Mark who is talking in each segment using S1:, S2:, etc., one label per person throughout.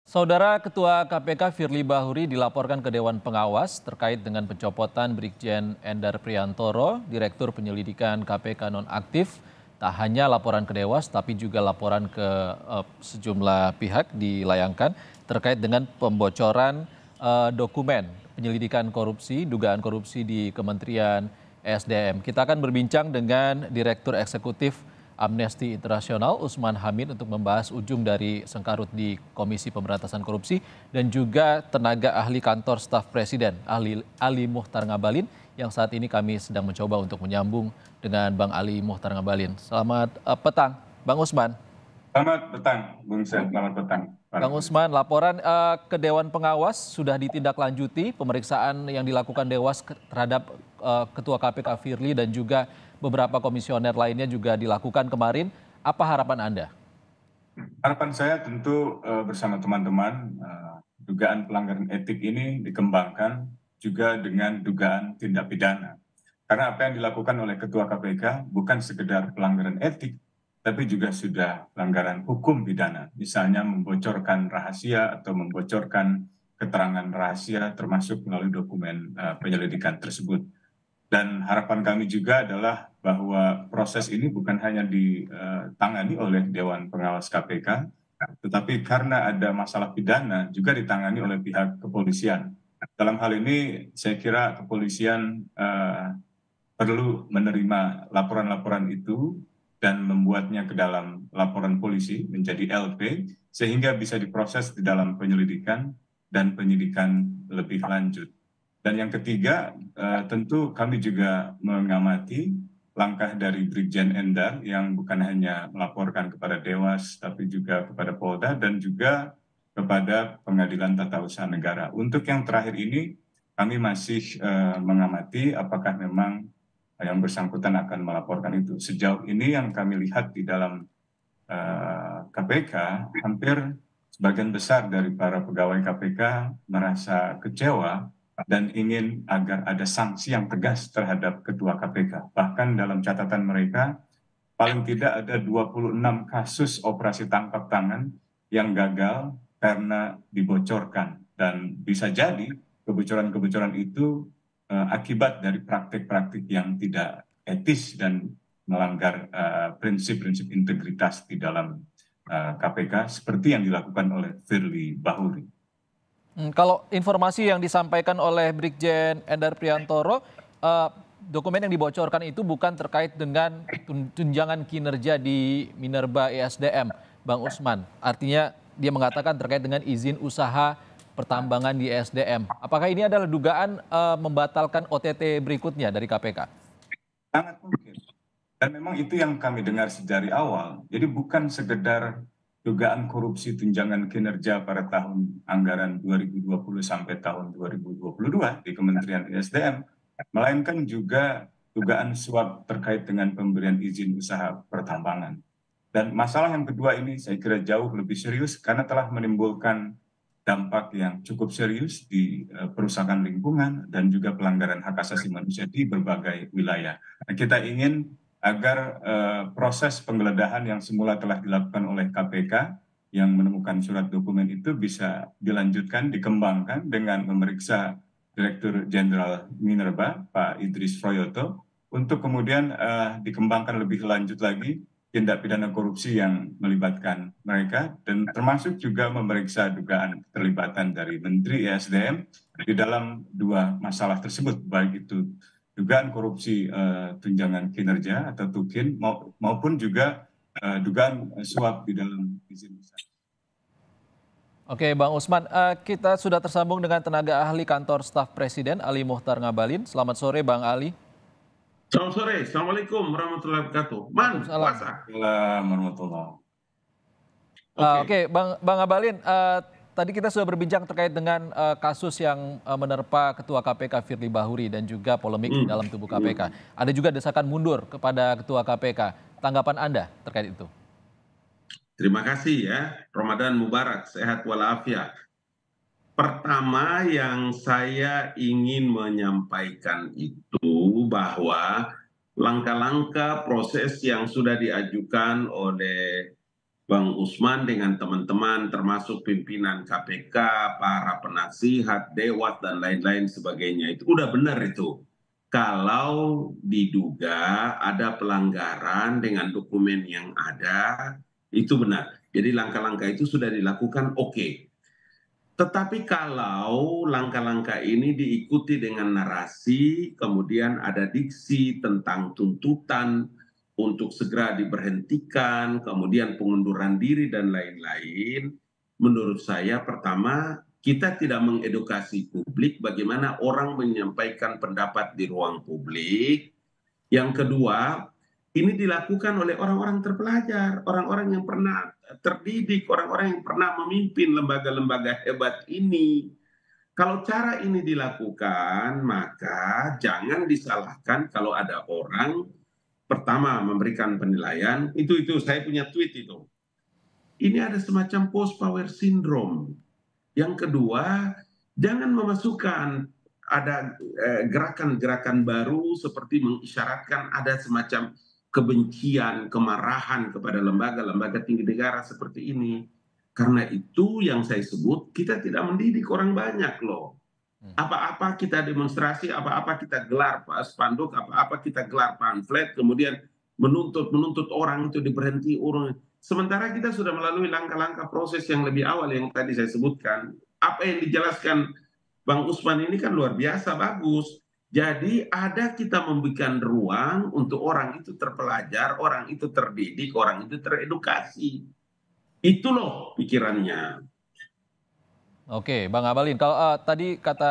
S1: Saudara Ketua KPK Firly Bahuri dilaporkan ke Dewan Pengawas terkait dengan pencopotan Brigjen Endar Priantoro, Direktur Penyelidikan KPK nonaktif. Tak hanya laporan ke Dewas, tapi juga laporan ke sejumlah pihak dilayangkan terkait dengan pembocoran dokumen penyelidikan korupsi, dugaan korupsi di Kementerian ESDM. Kita akan berbincang dengan Direktur Eksekutif Amnesty International Usman Hamid untuk membahas ujung dari sengkarut di Komisi Pemberantasan Korupsi dan juga tenaga ahli kantor staf presiden Ali Muhtar Ngabalin yang saat ini kami sedang mencoba untuk menyambung dengan Bang Ali Muhtar Ngabalin. Selamat petang, Bang Usman.
S2: Selamat petang, Bung Sen. Selamat petang.
S1: Bang Usman, laporan ke Dewan Pengawas sudah ditindaklanjuti pemeriksaan yang dilakukan Dewas terhadap Ketua KPK Firly dan juga beberapa komisioner lainnya juga dilakukan kemarin. Apa harapan Anda?
S2: Harapan saya tentu bersama teman-teman dugaan pelanggaran etik ini dikembangkan juga dengan dugaan tindak pidana. Karena apa yang dilakukan oleh Ketua KPK bukan sekedar pelanggaran etik, tapi juga sudah pelanggaran hukum pidana. Misalnya membocorkan rahasia atau membocorkan keterangan rahasia termasuk melalui dokumen penyelidikan tersebut. Dan harapan kami juga adalah bahwa proses ini bukan hanya ditangani oleh Dewan Pengawas KPK, tetapi karena ada masalah pidana juga ditangani oleh pihak kepolisian. Dalam hal ini saya kira kepolisian perlu menerima laporan-laporan itu dan membuatnya ke dalam laporan polisi menjadi LP sehingga bisa diproses di dalam penyelidikan dan penyidikan lebih lanjut. Dan yang ketiga, tentu kami juga mengamati langkah dari Brigjen Endar yang bukan hanya melaporkan kepada Dewas, tapi juga kepada Polda dan juga kepada Pengadilan Tata Usaha Negara. Untuk yang terakhir ini, kami masih mengamati apakah memang yang bersangkutan akan melaporkan itu. Sejauh ini yang kami lihat di dalam KPK, hampir sebagian besar dari para pegawai KPK merasa kecewa dan ingin agar ada sanksi yang tegas terhadap Ketua KPK. Bahkan dalam catatan mereka, paling tidak ada 26 kasus operasi tangkap tangan yang gagal karena dibocorkan. Dan bisa jadi kebocoran-kebocoran itu akibat dari praktik-praktik yang tidak etis dan melanggar prinsip-prinsip integritas di dalam KPK seperti yang dilakukan oleh Firly Bahuri.
S1: Kalau informasi yang disampaikan oleh Brigjen Endar Priantoro, dokumen yang dibocorkan itu bukan terkait dengan tunjangan kinerja di Minerba ESDM, Bang Usman. Artinya dia mengatakan terkait dengan izin usaha pertambangan di ESDM. Apakah ini adalah dugaan membatalkan OTT berikutnya dari KPK?
S2: Sangat mungkin. Dan memang itu yang kami dengar dari awal. Jadi bukan sekedar dugaan korupsi tunjangan kinerja pada tahun anggaran 2020 sampai tahun 2022 di Kementerian ESDM, melainkan juga dugaan suap terkait dengan pemberian izin usaha pertambangan. Dan masalah yang kedua ini saya kira jauh lebih serius karena telah menimbulkan dampak yang cukup serius di perusahaan lingkungan dan juga pelanggaran hak asasi manusia di berbagai wilayah. Nah, kita ingin agar proses penggeledahan yang semula telah dilakukan oleh KPK yang menemukan surat dokumen itu bisa dilanjutkan, dikembangkan dengan memeriksa Direktur Jenderal Minerba, Pak Idris Froyoto, untuk kemudian dikembangkan lebih lanjut lagi tindak pidana korupsi yang melibatkan mereka, dan termasuk juga memeriksa dugaan keterlibatan dari Menteri ESDM di dalam dua masalah tersebut, baik itu dugaan korupsi tunjangan kinerja atau TUKIN maupun juga dugaan suap di dalam izin usaha.
S1: Oke, Bang Usman, kita sudah tersambung dengan tenaga ahli kantor staf presiden Ali Muhtar Ngabalin. Selamat sore, Bang Ali.
S3: Selamat sore, Assalamualaikum warahmatullahi wabarakatuh. Man, puasa.
S2: Warahmatullahi.
S1: Oke, Bang Ngabalin, tadi kita sudah berbincang terkait dengan kasus yang menerpa Ketua KPK Firly Bahuri dan juga polemik di dalam tubuh KPK. Ada juga desakan mundur kepada Ketua KPK. Tanggapan Anda terkait itu?
S3: Terima kasih ya, Ramadan Mubarak, sehat walafiat. Pertama yang saya ingin menyampaikan itu bahwa langkah-langkah proses yang sudah diajukan oleh Bang Usman dengan teman-teman termasuk pimpinan KPK, para penasihat, dewas dan lain-lain sebagainya. Itu udah benar itu. Kalau diduga ada pelanggaran dengan dokumen yang ada, itu benar. Jadi langkah-langkah itu sudah dilakukan, oke. Tetapi kalau langkah-langkah ini diikuti dengan narasi, kemudian ada diksi tentang tuntutan untuk segera diberhentikan, kemudian pengunduran diri dan lain-lain, menurut saya pertama kita tidak mengedukasi publik bagaimana orang menyampaikan pendapat di ruang publik. Yang kedua, ini dilakukan oleh orang-orang terpelajar, orang-orang yang pernah terdidik, orang-orang yang pernah memimpin lembaga-lembaga hebat ini. Kalau cara ini dilakukan, maka jangan disalahkan kalau ada orang pertama memberikan penilaian, itu saya punya tweet itu. Ini ada semacam post power syndrome. Yang kedua, jangan memasukkan ada gerakan-gerakan baru seperti mengisyaratkan ada semacam kebencian, kemarahan kepada lembaga-lembaga tinggi negara seperti ini. Karena itu yang saya sebut, kita tidak mendidik orang banyak loh. Apa-apa kita demonstrasi, apa-apa kita gelar spanduk, apa-apa kita gelar pamflet, kemudian menuntut orang itu diberhenti orang. Sementara kita sudah melalui langkah-langkah proses yang lebih awal yang tadi saya sebutkan. Apa yang dijelaskan Bang Usman ini kan luar biasa bagus. Jadi ada kita memberikan ruang untuk orang itu terpelajar, orang itu terdidik, orang itu teredukasi. Itu loh pikirannya.
S1: Oke, Bang Abalin. Kalau tadi kata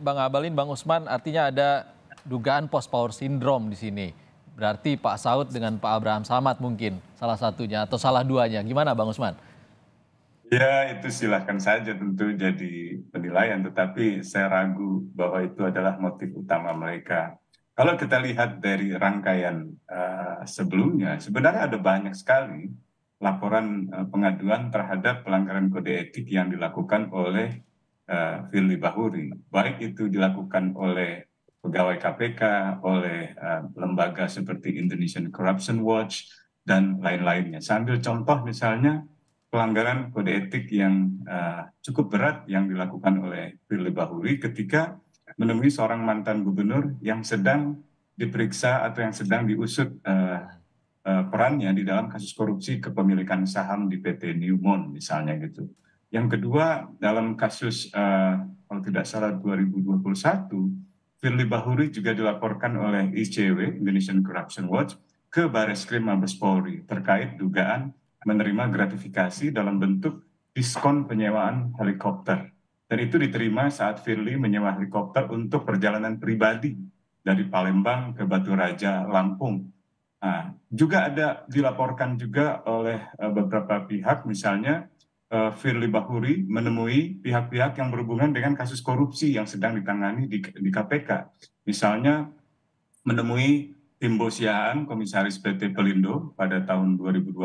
S1: Bang Abalin, Bang Usman artinya ada dugaan post power syndrome di sini. Berarti Pak Saud dengan Pak Abraham Samad mungkin salah satunya atau salah duanya. Gimana Bang Usman?
S2: Ya, itu silahkan saja tentu jadi penilaian, tetapi saya ragu bahwa itu adalah motif utama mereka. Kalau kita lihat dari rangkaian sebelumnya, sebenarnya ada banyak sekali laporan pengaduan terhadap pelanggaran kode etik yang dilakukan oleh Firly Bahuri. Baik itu dilakukan oleh pegawai KPK, oleh lembaga seperti Indonesian Corruption Watch, dan lain-lainnya. Sambil contoh misalnya, pelanggaran kode etik yang cukup berat yang dilakukan oleh Firly Bahuri ketika menemui seorang mantan gubernur yang sedang diperiksa atau yang sedang diusut perannya di dalam kasus korupsi kepemilikan saham di PT Newmont misalnya gitu. Yang kedua, dalam kasus kalau tidak salah 2021, Firly Bahuri juga dilaporkan oleh ICW, Indonesian Corruption Watch, ke Bareskrim Mabes Polri terkait dugaan menerima gratifikasi dalam bentuk diskon penyewaan helikopter. Dan itu diterima saat Firly menyewa helikopter untuk perjalanan pribadi dari Palembang ke Batu Raja, Lampung. Nah, juga ada dilaporkan juga oleh beberapa pihak, misalnya Firly Bahuri menemui pihak-pihak yang berhubungan dengan kasus korupsi yang sedang ditangani di KPK. Misalnya menemui Timbo Siahaan, komisaris PT Pelindo pada tahun 2021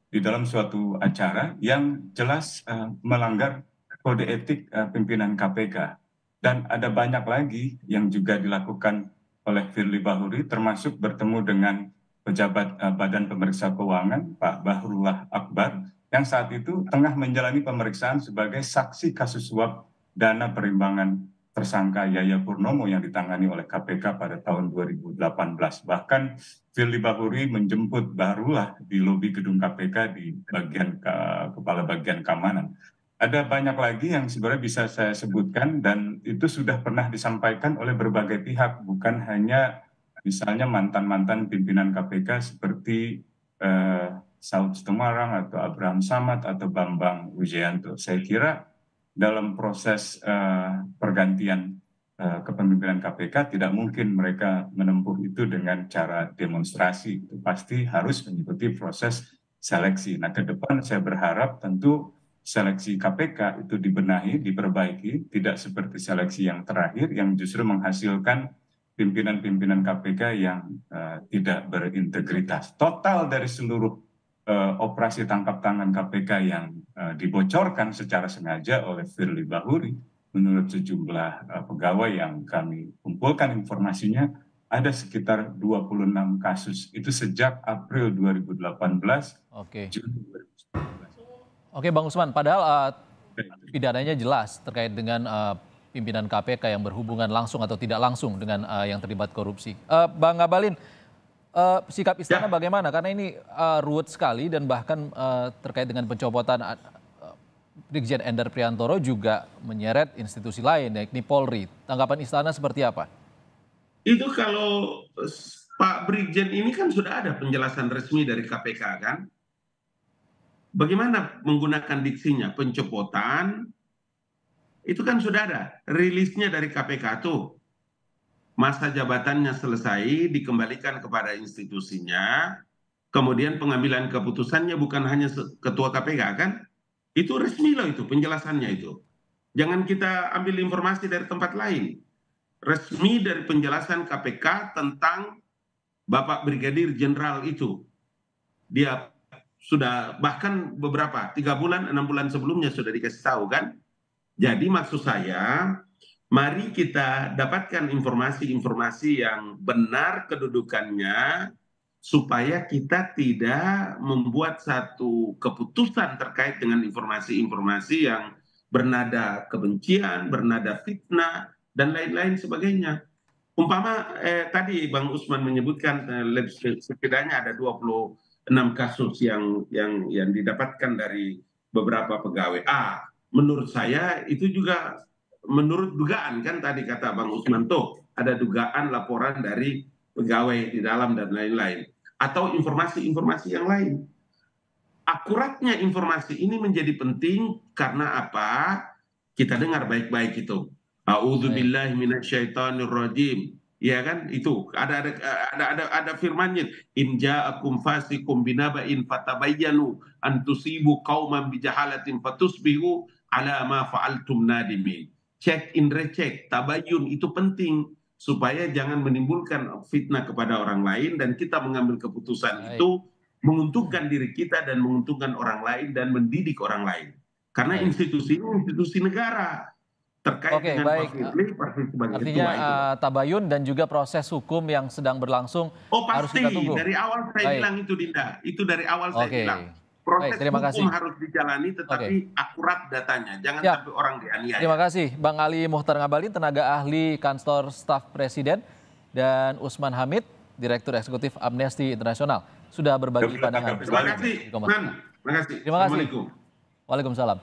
S2: di dalam suatu acara yang jelas melanggar kode etik pimpinan KPK. Dan ada banyak lagi yang juga dilakukan oleh Firly Bahuri, termasuk bertemu dengan pejabat Badan Pemeriksa Keuangan, Pak Bahrullah Akbar, yang saat itu tengah menjalani pemeriksaan sebagai saksi kasus suap dana perimbangan tersangka Yaya Purnomo yang ditangani oleh KPK pada tahun 2018. Bahkan Firly Bahuri menjemput Bahrullah di lobi gedung KPK di bagian kepala bagian keamanan. Ada banyak lagi yang sebenarnya bisa saya sebutkan dan itu sudah pernah disampaikan oleh berbagai pihak, bukan hanya misalnya mantan-mantan pimpinan KPK seperti Saud Situmorang atau Abraham Samad atau Bambang Wijayanto. Saya kira dalam proses pergantian kepemimpinan KPK tidak mungkin mereka menempuh itu dengan cara demonstrasi. Itu pasti harus mengikuti proses seleksi. Nah, ke depan saya berharap tentu seleksi KPK itu dibenahi, diperbaiki, tidak seperti seleksi yang terakhir yang justru menghasilkan pimpinan-pimpinan KPK yang tidak berintegritas. Total dari seluruh operasi tangkap tangan KPK yang dibocorkan secara sengaja oleh Firly Bahuri, menurut sejumlah pegawai yang kami kumpulkan informasinya, ada sekitar 26 kasus. Itu sejak April 2018,
S1: Oke.
S2: Juni 2019.
S1: Oke, Bang Usman, padahal pidananya jelas terkait dengan pimpinan KPK yang berhubungan langsung atau tidak langsung dengan yang terlibat korupsi. Bang Ngabalin, sikap istana bagaimana? Karena ini ruwet sekali dan bahkan terkait dengan pencopotan Brigjen Endar Priantoro juga menyeret institusi lain, yakni Polri. Tanggapan istana seperti apa?
S3: Itu kalau Pak Brigjen ini kan sudah ada penjelasan resmi dari KPK kan? Bagaimana menggunakan diksinya? Pencopotan, itu kan sudah ada rilisnya dari KPK tuh. Masa jabatannya selesai, dikembalikan kepada institusinya, kemudian pengambilan keputusannya bukan hanya ketua KPK kan? Itu resmi loh itu, penjelasannya itu. Jangan kita ambil informasi dari tempat lain. Resmi dari penjelasan KPK tentang Bapak Brigadir Jenderal itu. Dia sudah bahkan beberapa, 3 bulan, 6 bulan sebelumnya sudah dikasih tahu kan? Jadi maksud saya, mari kita dapatkan informasi-informasi yang benar kedudukannya, supaya kita tidak membuat satu keputusan terkait dengan informasi-informasi yang bernada kebencian, bernada fitnah, dan lain-lain sebagainya. Umpama tadi Bang Usman menyebutkan setidaknya ada 26 kasus yang didapatkan dari beberapa pegawai. Menurut saya itu juga menurut dugaan kan tadi kata Bang Usman tuh ada dugaan laporan dari pegawai di dalam dan lain-lain atau informasi-informasi yang lain. Akuratnya informasi ini menjadi penting karena apa? Kita dengar baik-baik itu. A'udzubillahi minasyaitonirrajim. Ya kan itu ada firmannya, in ja'akum fasiqum binaba'in fatabayyanu an tusibu qauman bijahalatin fatusbihu ala ma fa'altum nadimin. Check in recheck, tabayyun itu penting supaya jangan menimbulkan fitnah kepada orang lain dan kita mengambil keputusan itu menguntungkan diri kita dan menguntungkan orang lain dan mendidik orang lain. Karena institusi ini institusi negara. Terkait dengan Pak Firly, sebagai
S1: artinya
S3: ketua itu.
S1: tabayun dan juga proses hukum yang sedang berlangsung harus kita tunggu.
S3: Dari awal saya bilang itu Dinda, itu dari awal saya bilang. Proses hukum harus dijalani tetapi akurat datanya, jangan sampai orang dianiaya.
S1: Terima kasih Bang Ali Muhtar Ngabalin, tenaga ahli Kantor Staf Presiden, dan Usman Hamid, Direktur Eksekutif Amnesty International, sudah berbagi pandangan.
S3: Terima kasih. Terima kasih.
S1: Waalaikumsalam.